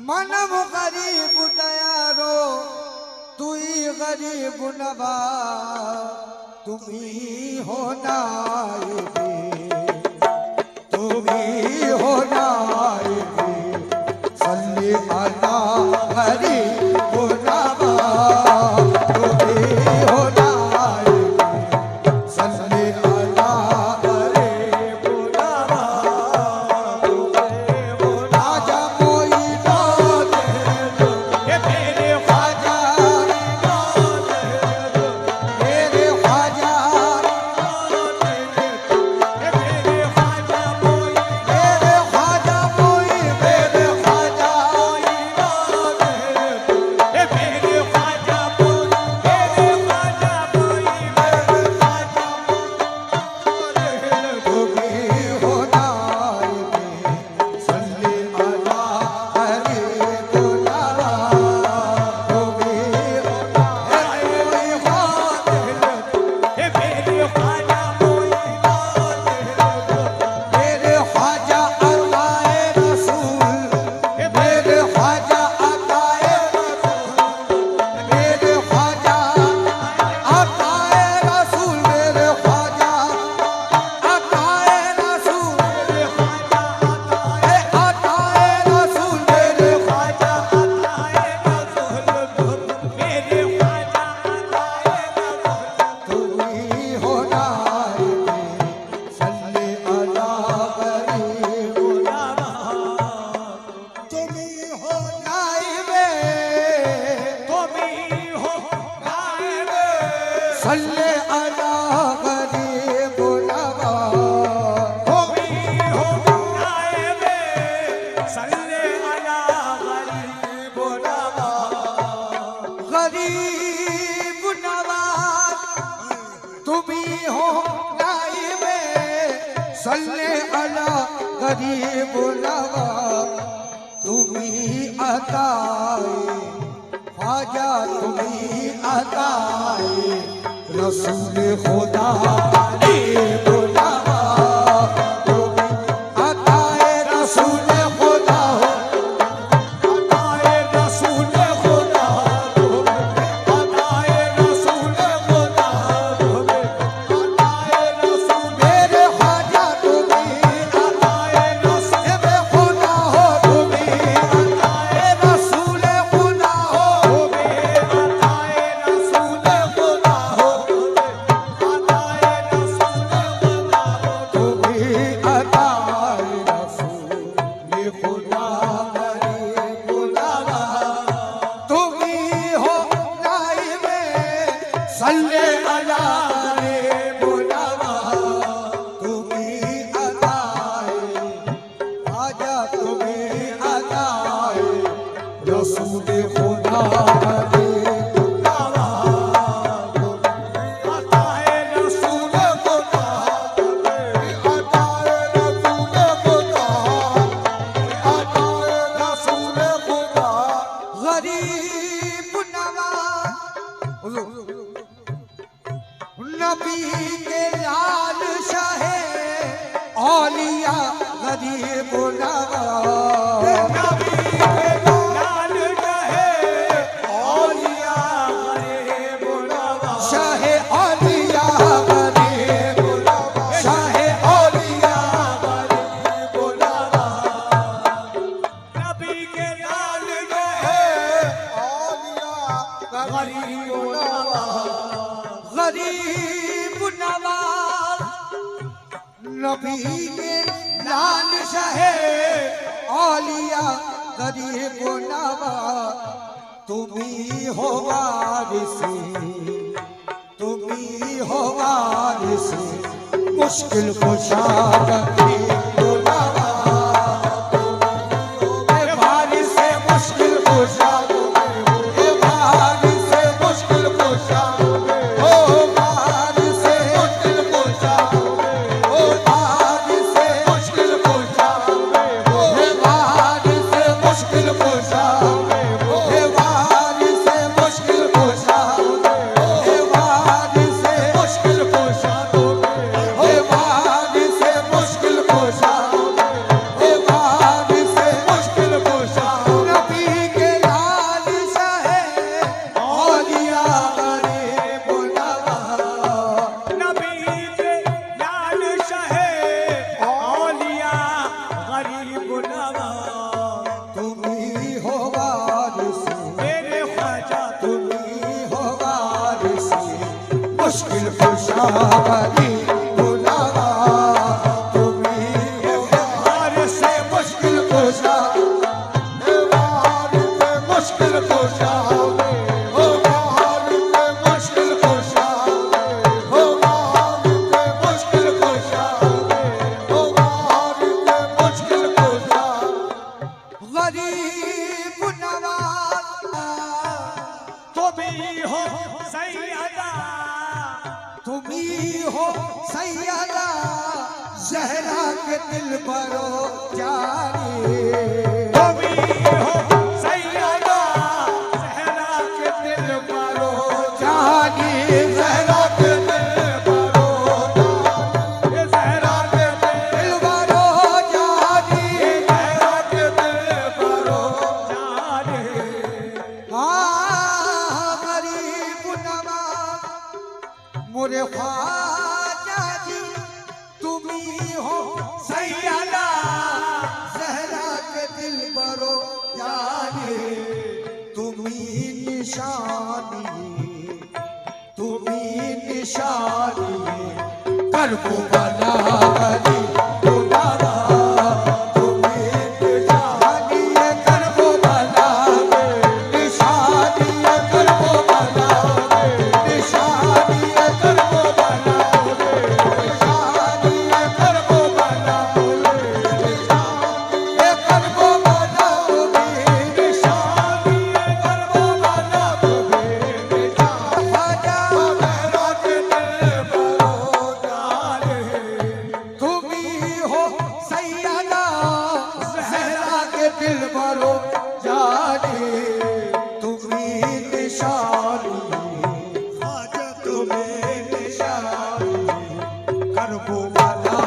मनम गरीब दयारो तुई गरीब नवा तुम्ही हो नायबे तुम्ही हो नायबे सल्ली अला गरीब नवा तुम्ही हो नायबे सल्ली अला गरीब नवा तुम्ही हो राजा कोई सल्ले अला गरीब नवा तुम्ही हो नायबे सल्ले अला गरीब नवा गरीब नवाज तुम्ही हो नायबे सल्ले अला गरीब नवा तुम्ही अताए ख्वाजा तुम्ही अताए रसूल खुदा बुलावा तुम्ही अताए रसूल खुदा अताए रसूल खुदा अताए रसूल खुदा अताए रसूल मेरे ख्वाजा तुम्ही अताए रसूल खुदा हो तुम्ही अताए रसूल खुदा हो तुम्ही अताए रसूल खुदा हो सल्ले अला गरीब नवा तुम्ही अताए ख्वाजा तुम्ही अताए रसूल खुदा गरीब नवा अताए रसूल खुदा अताए रसूल खुदा अताए रसूल खुदा गरीब नवाज नबी के लाल शाहे औलिया गरीब नवाज नबी के लाल शाहे औलिया गरीब नवाज शाहे औलिया गरीब नवाज शाहे औलिया गरीब नवाज नबी के लाल शाहे औलिया गरीब नवाज गरीब नवाज नबी के लाल शाहे औलिया गरीब नवाज तुम्ही हो वारिसे तुम्ही हो वारिसे मुश्किल कुशा गरीब नवाज तुम्ही हो वारिसे मुश्किल कुशा मुश्किल मुश्किल कुशा गरीब नवाज तुम्हीं हो वारिस मुश्किल कुशा मुश्किल कुशा हो वारिस मुश्किल कुशा हो वारिस मुश्किल कुशा हो वारिस मुश्किल कुशा गरीब नवाज तुम्हीं हो सैयदा तुम्हीं हो सैयदा ज़हरा के दिल बरो जानी तुम्हीं हो सैयदा ज़हरा के दिल बरो जानी ज़हरा के दिल बरो ये ज़हरा के दिल बरो जानी ज़हरा के दिल बरो जाने हाँ गरीब नवाज मोरे ख्वाजा जी तुम्हीं हो सैयदा ज़हरा के दिल बरो जाने तुम्हीं निशानी करबो बना गरी बुलावा तुम्हीं निशानी करबो बना निशानी करबो बना निशानी करबो बना निशानी करबो बना निशानी करबो बना निशानी करबो बना ख्वाजा ज़हरा के दिल बरो जाने तुम्हीं हो सैयदा ज़हरा के दिल बरो जाने तुम्हीं निशानी ख्वाजा तुम्हें निशानी करबो वाला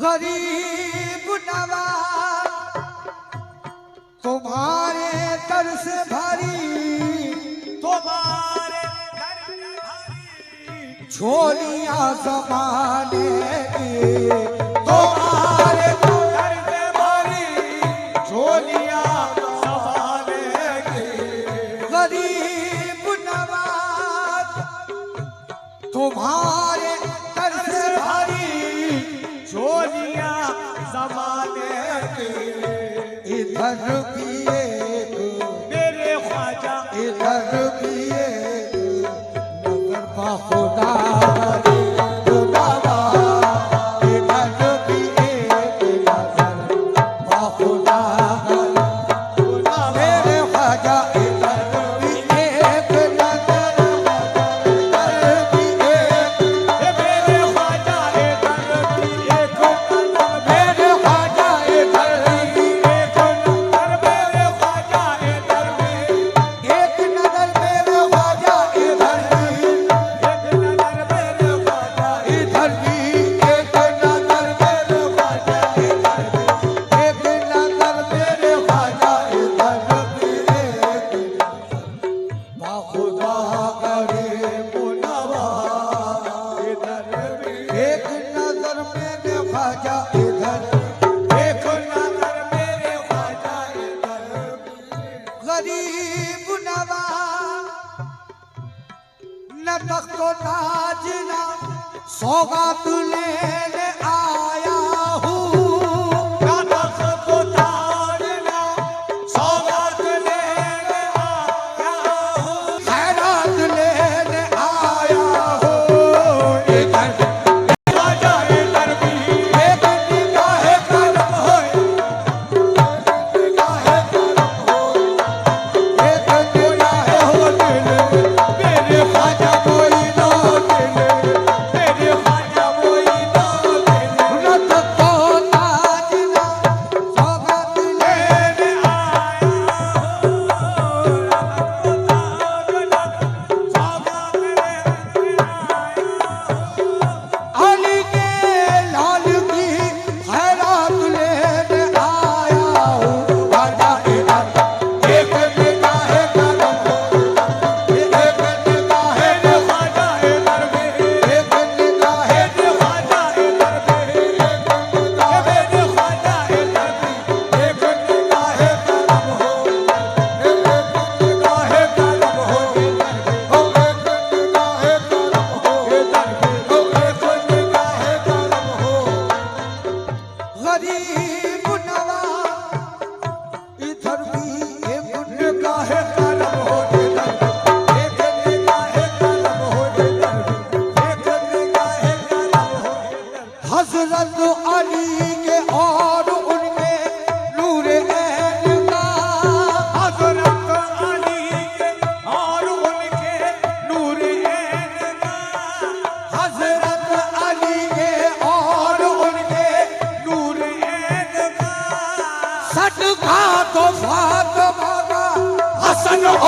गरीब नवाज तुम्हारे दर से भरी तुम्हारे दर भारी झोलियां ज़माने की तुम्हारे दर्द भारी झोलियां संभाले की गरीब नवाज तुम्हारे दर से भरी झोलियां ज़माने की इधर भी एक मेरे ख्वाजा इधर भी एक नजर बा खुदा गरीब नवाज इधर भी एक नजर बा खुदा गरीब मेरे ख्वाजा इधर भी एक नजर इधर भी एक ये मेरे ख्वाजा इधर भी एक नजर मेरे ख्वाजा इधर भी एक नजर मेरे ख्वाजा इधर भी एक नजर मेरे ख्वाजा इधर भी एक नजर मेरे ख्वाजा इधर भी एक नजर मेरे ख्वाजा इधर भी एक नजर मेरे ख्वाजा इधर भी एक बा खुदा गरीब नवाज इधर भी एक नजर मेरे ख्वाजा इधर एक नजर मेरे ख्वाजा इधर भी गरीब नवाज न तख्तो ताज ना सौगात लेने आया हूँ कागज़ को ताड़ना सौगात लेने आया हूँ खैरात लेने आया हूँ इधर ख्वाजा इधर भी एक निगाह करम हो निगाह करम हो एक निगाह हो दिल मेरे ख्वाजा कोई ना दिल मेरे ख्वाजा वही ना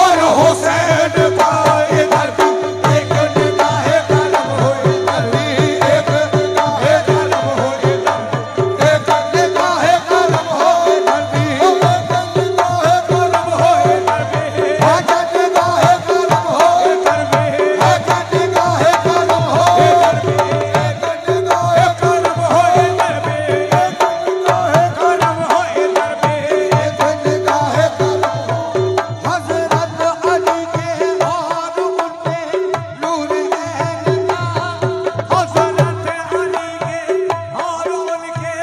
और हुसैन का इधर भी एक निगाह करम हो, इधर भी एक निगाह करम हो, इधर एक निगाह करम हो, इधर भी एक निगाह करम हो, इधर भी ख्वाजा निगाह करम हो, इधर भी ख्वाजा निगाह करम हो, इधर भी एक निगाह करम हो, इधर भी एक निगाह करम हो, इधर भी एक निगाह करम हो। हज़रत अली के और उनके नूर ऐन का, हज़रत अली के और उनके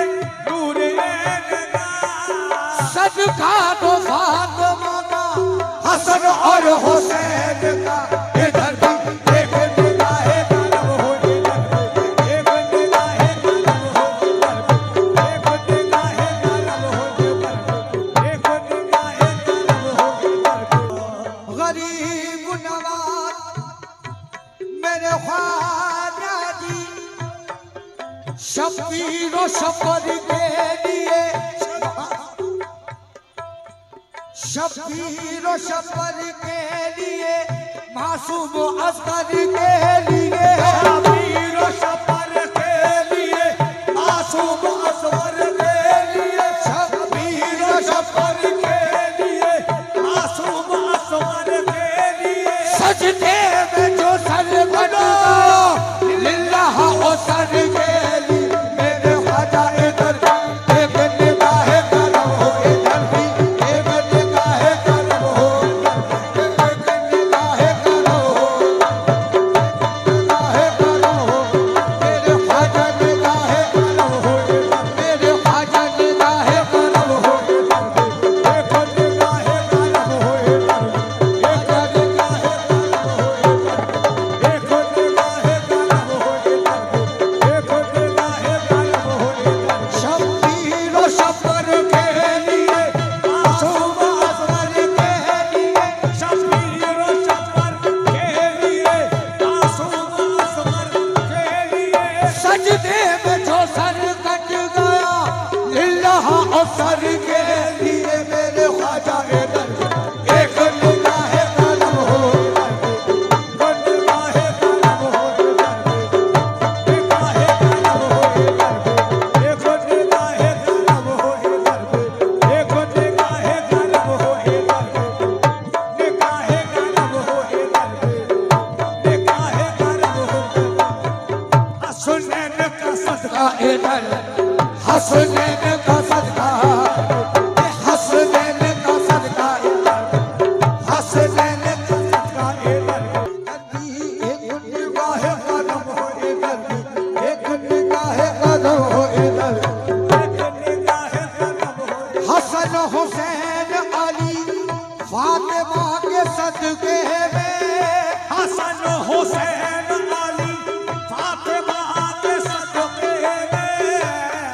नूर ऐन का सदका दो फातिमा का, हसन और हुसैन का, इधर भी एक निगाह करम हो, इधर भी एक निगाह करम हो, इधर भी एक निगाह करम हो, इधर भी एक निगाह करम हो, इधर भी गरीब नवाज मेरे ख्वाजा जी, शबीर और सफर के लिए, शबीर और सफर के लिए, मासूम असगर के लिए, शबीर और सफर के लिए, मासूम असगर के लिए, शबीर और सफर के लिए, मासूम असगर के लिए सजदे में जो सर बना लिल्लाह और सर के लिए, मेरे ख्वाजा इधर एक निगाह करम हो, इधर भी एक निगाह करम हो, एक निगाह करम हो, निगाह करम हो, मेरे ख्वाजा निगाह करम हो, मेरे ख्वाजा निगाह करम हो, एक निगाह करम हो, इधर भी एक निगाह करम हो, एक निगाह करम हो, इधर भी एक निगाह करम हो, इधर शबीर और सफर के लिए, मासूम असगर के लिए, शबीर और सफर के लिए, मासूम असगर के लिए सजदे में जो सर कट गया लिल्लाह और सर के लिए, मेरे ख्वाजा इधर एक निगाह करम हो, निगाह करम हो, इधर भी निगाह करम हो, इधर भी एक निगाह करम हो, इधर भी एक निगाह करम हो, इधर भी निगाह करम हो, इधर भी निगाह करम हो। हसनैन का सदका इधर हसनैन का सदका, हसनैन का सदका, हसनैन का सदका इधर भी एक निगाह करम हो, इधर भी एक निगाह करम हो, इधर एक निगाह करम हो, हसन हुसैन अली फातिमा के सदके में, हसन हुसैन अली फातिमा के सदके में,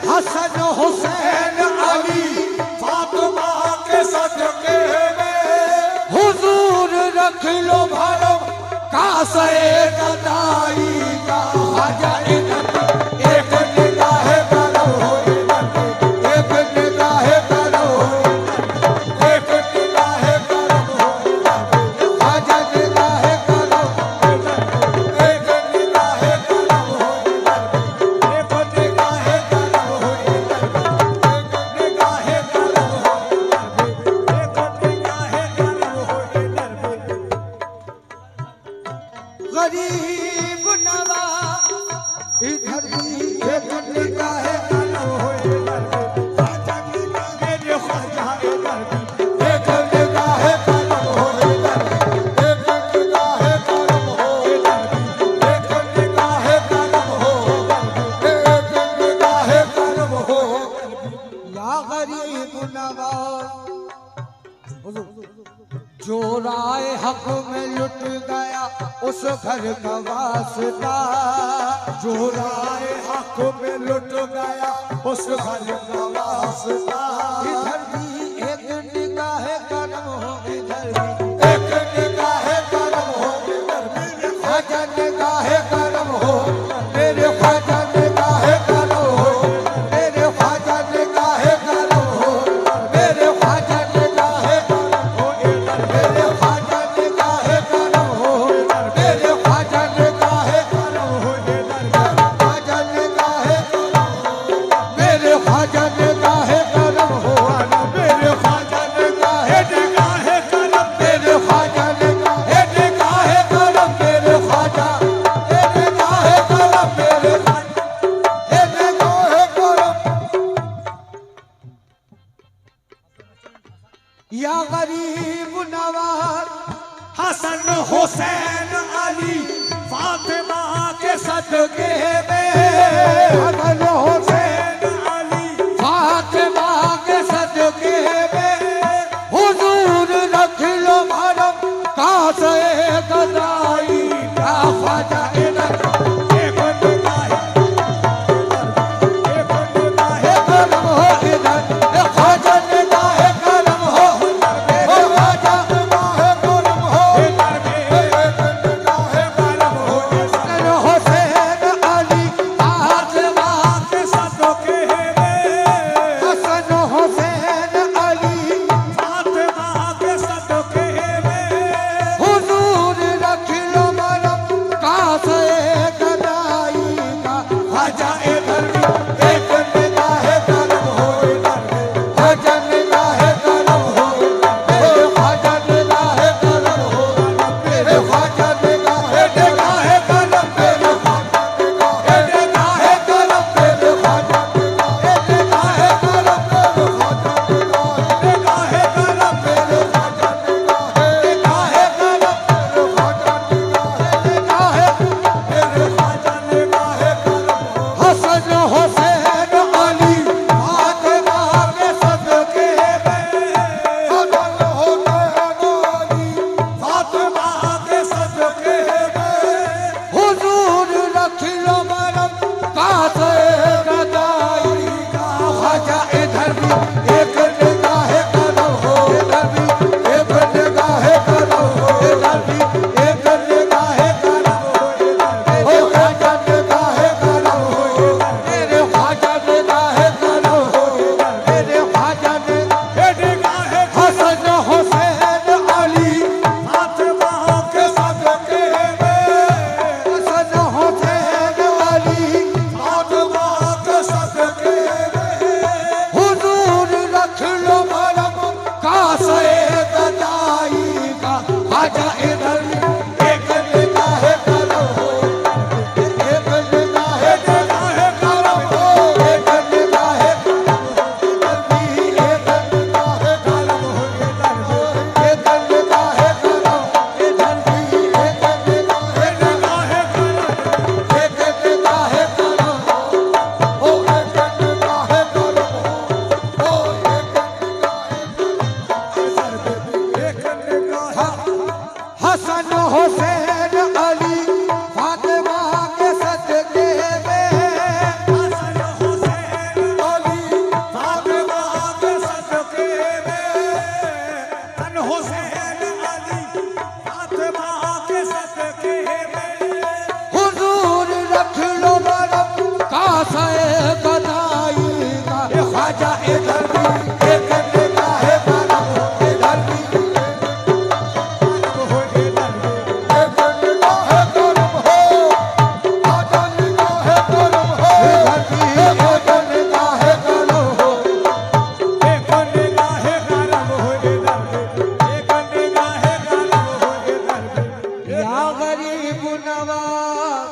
हसन हुसैन अली फातिमा के सदके में हुजूर रख लो भरम कासे गदाई का, ख्वाजा इधर एक निगाह करम हो, इधर एक निगाह करम हो, एक निगाह करम हो, ख्वाजा निगाह करम, एक निगाह करम हो, एक निगाह करम हो, इधर एक निगाह करम हो, एक निगाह करम हो, इधर गरीब नवाज इधर भी एक निगाह करम हो, इधर ख्वाजा मेरे ख्वाजा इधर भी एक निगाह करम हो, इधर एक निगाह करम हो, इधर भी एक निगाह करम हो, एक निगाह करम हो, या गरीब नवाज जो राय हक में लुट गया उस घर का वास्ता, जो राय हक में लुट गया उस घर का वास्ता इधर भी एक निगाह करम हो, इधर भी एक निगाह करम हो, इधर भी ख्वाजा निगाह करम हो, मेरे ख्वाजा निगाह करम हो, मेरे ख्वाजा निगाह करम हो, मेरे ख्वाजा निगाह करम हो, मेरे ख्वाजा या गरीब नवाज हसन हुसैन अली फातिमा के सदके में हसन हुसैन अली फातिमा के सदके में हुजूर रख लो भरम कासे गदाई का ख्वाजा इधर एक निगाह करम हो इधर ख्वाजा निगाह करम हो ख्वाजा निगाह करम हो हसन हुसैन अली फातिमा के सदके में हसन हुसैन अली फातिमा के सदके में हुजूर रख लो मरम कासे गदाई का ख्वाजा इधर एक निगाह करम हो ख्वाजा निगाह करम हो ख्वाजा निगाह करम हो मेरे ख्वाजा निगाह करम मेरे ख्वाजा निगाह करम मेरे ख्वाजा निगाह करम मेरे ख्वाजा निगाह करम मेरे ख्वाजा निगाह करम मेरे ख्वाजा निगाह मेरे ख्वाजा निगाह करम हसन हुसैन अली फातिमा के सदके में हसन हुसैन अली फातिमा के सदके में हुजूर रख लो मरम कासे गदाई का ख्वाजा इधर भी एक निगाह करम हो इधर भी एक निगाह करम हो इधर भी एक निगाह करम हो ओ ख्वाजा निगाह करम हो मेरे ख्वाजा निगाह करम हो मेरे ख्वाजा निगाह हसन हुसैन अली फातिमा के सदके में हसन हुसैन अली फातिमा के सदके में हुजूर रख लो भरम कासे गदाई का ख्वाजा इधर एक निगाह करम हो एक निगाह करम हो एक निगाह करम हो एक निगाह करम हो एक निगाह करम इधर भी एक निगाह एक निगाह करम हो एक निगाह करम हो एक निगाह हसन हुसैन अली फातिमा के सदके में हसन हुसैन अली फातिमा के सदके में हसन हुसैन अली फातिमा के सदके में हुजूर रख लो मरम कासे गदाई का ख्वाजा इधर भी एक निगाह करम हो इधर भी हो इधर एक निगाह करम हो ख्वाजा निगाह करम हो इधर भी एक निगाह करम हो एक निगाह करम हो इधर एक निगाह करम हो इधर या गरीब नवाज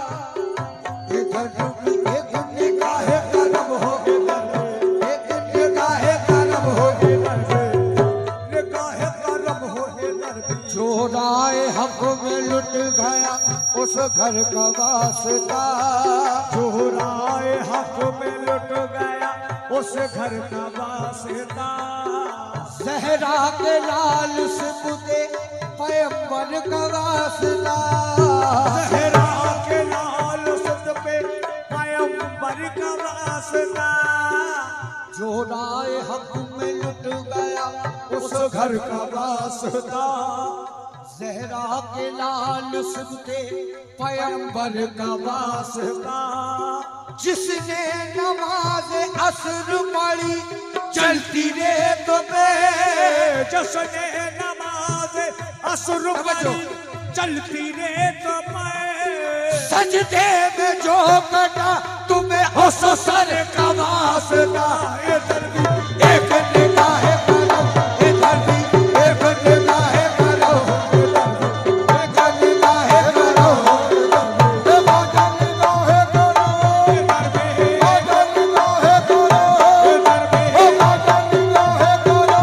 इधर भी एक निगाह करम हो एक निगाह करम हो निगाह करम हो इधर चोराए हक में लुट गया उस घर का वास्ता चोराए हक में लुट गया उस घर का वास्ता जहरा के लाल से मुझे पैगंबर का वास्ता जहरा के लाल सुत पे पैगंबर का वास्ता चोराए हक में लुट गया उस घर का वास्ता जहरा के लाल सुनते पैगंबर का वास्ता जिसने नमाज असर पढ़ी चलती रेत पे जसने नमाज असर पढ़ी चलती रेत पे सजदे में जो कटा तुम्हें उस सर का वास्ता इधर भी एक निगाह करो इधर भी एक निगाह करो एक निगाह करो ख्वाजा निगाह करो इधर भी ख्वाजा निगाह करो इधर भी ख्वाजा निगाह करो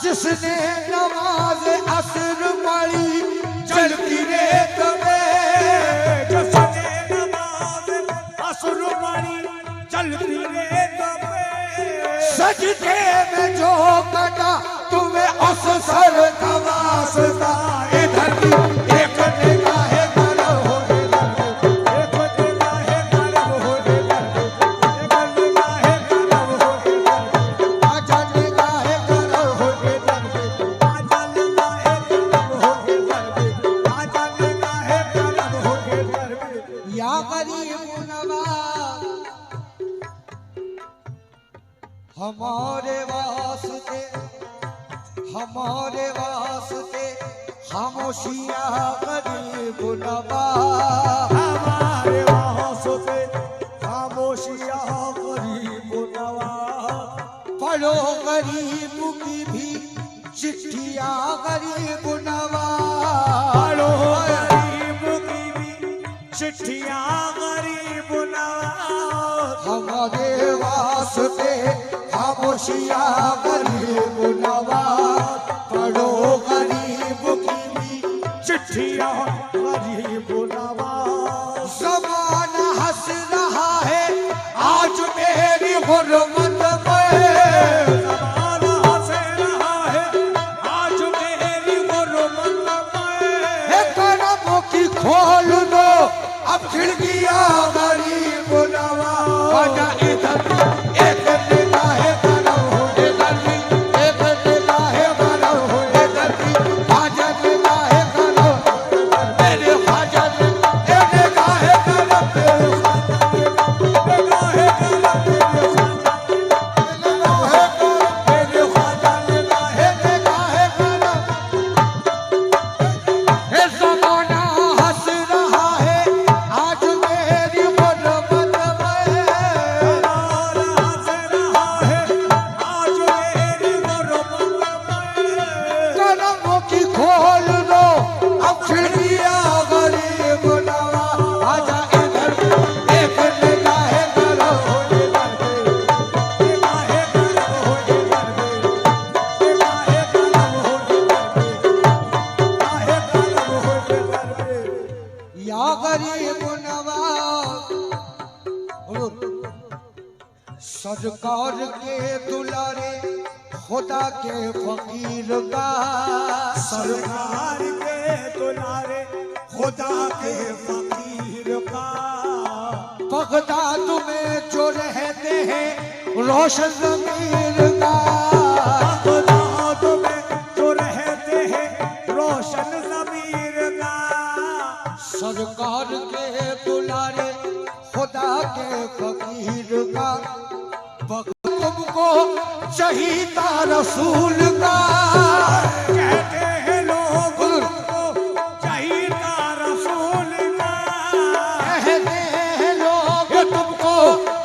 जिसने नमाज असर पढ़ी चलती रेत में, जिसने नमाज असर पढ़ी चलती रेत में, सजदे में जो कटा तुम्हें उस सर का वास्ता। इधर भी एक निगाह करो हो इधर भी, एक निगाह करम हो इधर भी, एक निगाह करम हो इधर भी, आजा निगाह करो हो इधर भी, आजा निगाह करम हो इधर भी, आजा निगाह करम हो इधर भी। या गरीब नवाज हमारे वास्ते, हमारे वास्ते खामोशियां गरीब नवाज, हमारे वास्ते खामोशियां गरीब नवाज, पढ़ो गरीब की भी चिट्ठियां गरीब नवाज, पढ़ो गरीब की भी चिट्ठियां गरीब नवाज, हमारे वास्ते खामोशियां गरीब नवाज, पढ़ो गरीब की भी चिट्ठियां गरीब नवाज। ज़माना हंस रहा है आज मेरी गुर्बत में, ज़माना हंस रहा है आज मेरी गुर्बत में, हे करमों की खोल दो अब खिड़कियां गरीब नवाज। आजा इधर भी एक निगाह करो हो इधर भी, एक निगाह करो हो इधर भी, आजा निगाह करो मेरे ख्वाजा ने, एक निगाह करो मेरे निगाह करम मेरे ख्वाजा, निगाह करो मेरे ख्वाजा निगाह निगाह करो। हे ज़माना हंस रहा है आज मेरी गुर्बत में, हमारा हंस रहा है आज मेरी गुर्बत में, करमों की खोल दो अब खिड़कियां गरीब नवाज। आजा इधर भी एक निगाह करो हो इधर भी, निगाह करम हो इधर भी, निगाह करम हो इधर भी, निगाह करम हो इधर भी। या गरीब नवाज सरकार के दुलारे खुदा के फकीर का, सरकार के दुलारे खुदा के फकीर का, बगदाद में जो रहते हैं रोशन ज़मीर का, बगदाद में जो रहते हैं रोशन ज़मीर का, सरकार के दुलारे खुदा के फकीर का, तुमको चाहिता रसूल का, कहते हैं लोग तुमको चाहिता रसूल का, कहते हैं लोग तुमको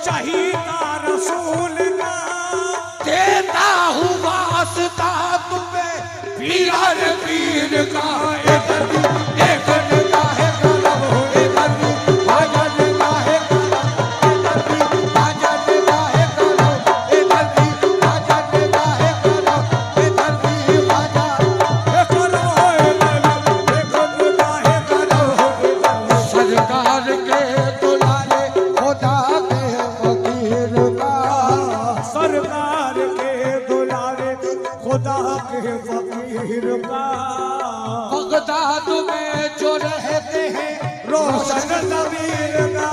चाहिता रसूल का, देता हूँ वास्ता तुम्हें पीर पीर का। इधर भी एक निगाह करम हो इधर भी, आजा निगाह करो इधर भी, आजा निगाह करो इधर भी, आजा निगाह करो इधर भी, आजा करम हो इधर भी, निगाह करम हो इधर भी। सरकार के दुलारे खुदा के फकीर का, सरकार के दुलारे खुदा के फकीर का, बगदाद में जो रहते हैं रोशन ज़मीर का,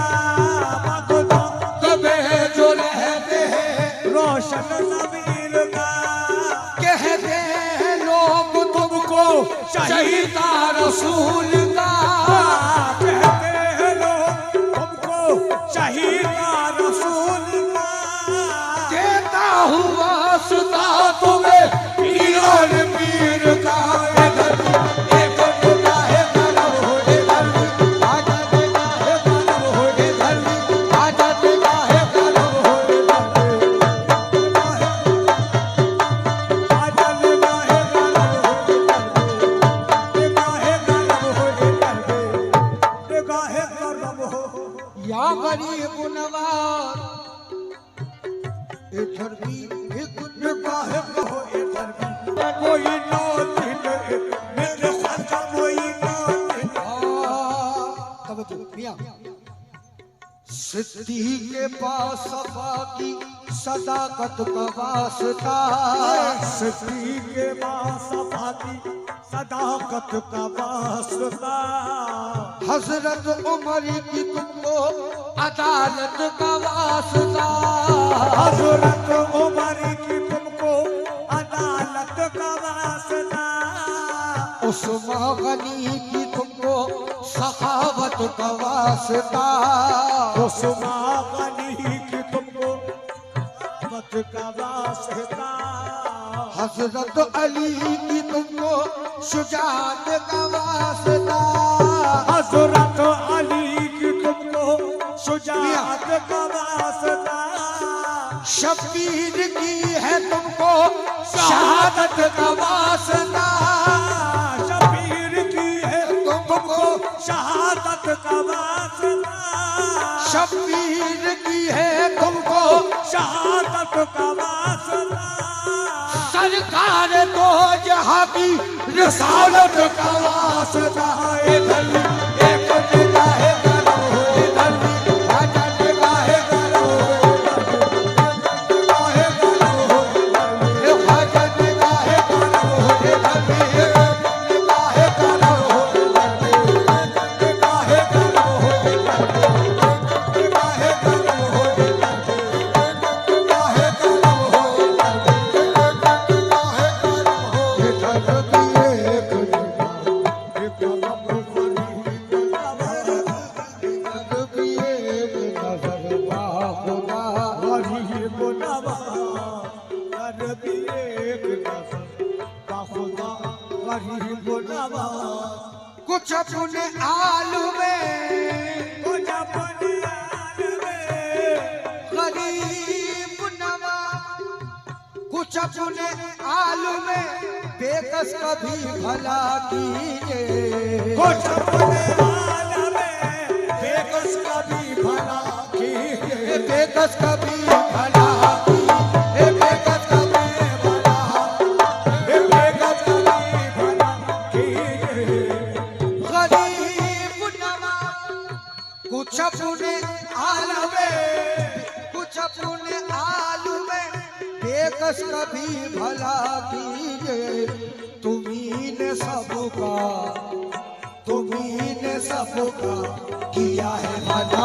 बगदाद में जो रहते हैं रोशन ज़मीर का, कहते हैं लोग तुमको चाहिता रसूल का, कहते हैं लोग तुमको चाहिता रसूल का, देता हूँ वास्ता तुम्हें पीर पीर का। इधर भी एक निगाह करम हो इधर भी, आजा निगाह करम हो इधर भी, आजा निगाह करम हो इधर भी, आजा निगाह करम हो इधर भी, निगाह करम हो इधर भी, निगाह करम हो। या गरीब नवाज इधर भी एक निगाह निगाह कहो इधर भी, कोई नौती नहीं मेरे ख्वाजा कोई नौती तब तो मियां सिद्दीक के पास सफा की सदाकत का वास्ता सिद्दीक के पास सफा की सदाकत का वास्ता हजरत उमर की तुमको अदालत का वास्ता हजरत उमर की तुमको अदालत का वास्ता उस्मान गनी की तुमको सखावत का वास्ता उस्मान गनी की तुमको सखावत का वास्ता हजरत अली की तुमको शुजात का वास्ता हजरत अली की तुमको शुजात का वास्ता शबीर की है तुमको शहादत का वास्ता शबीर की है तुमको शहादत का वास्ता शबीर की है तुमको शहादत का वास्ता सरकार दो जहां की रिसालत का वास्ता इधर एक निगाह करो इधर आजा निगाह करो निगाह करो आजा निगाह करो इधर निगाह करो निगाह करो निगाह कुछ अपने आलू में गरीब नवा कुछ अपने आलू में बेकस कभी भला कीजिए कुछ अपने आलू में बेकस कभी भला कीजिए बेकस कभी भला कीजिए बेकस कभी भला बेकस कभी भला कीजिए गरीब नवा कुछ अपने आलू में कुछ अपने आलू में बेकस कभी भला कीजिए तुम्ही ने सबका किया है भला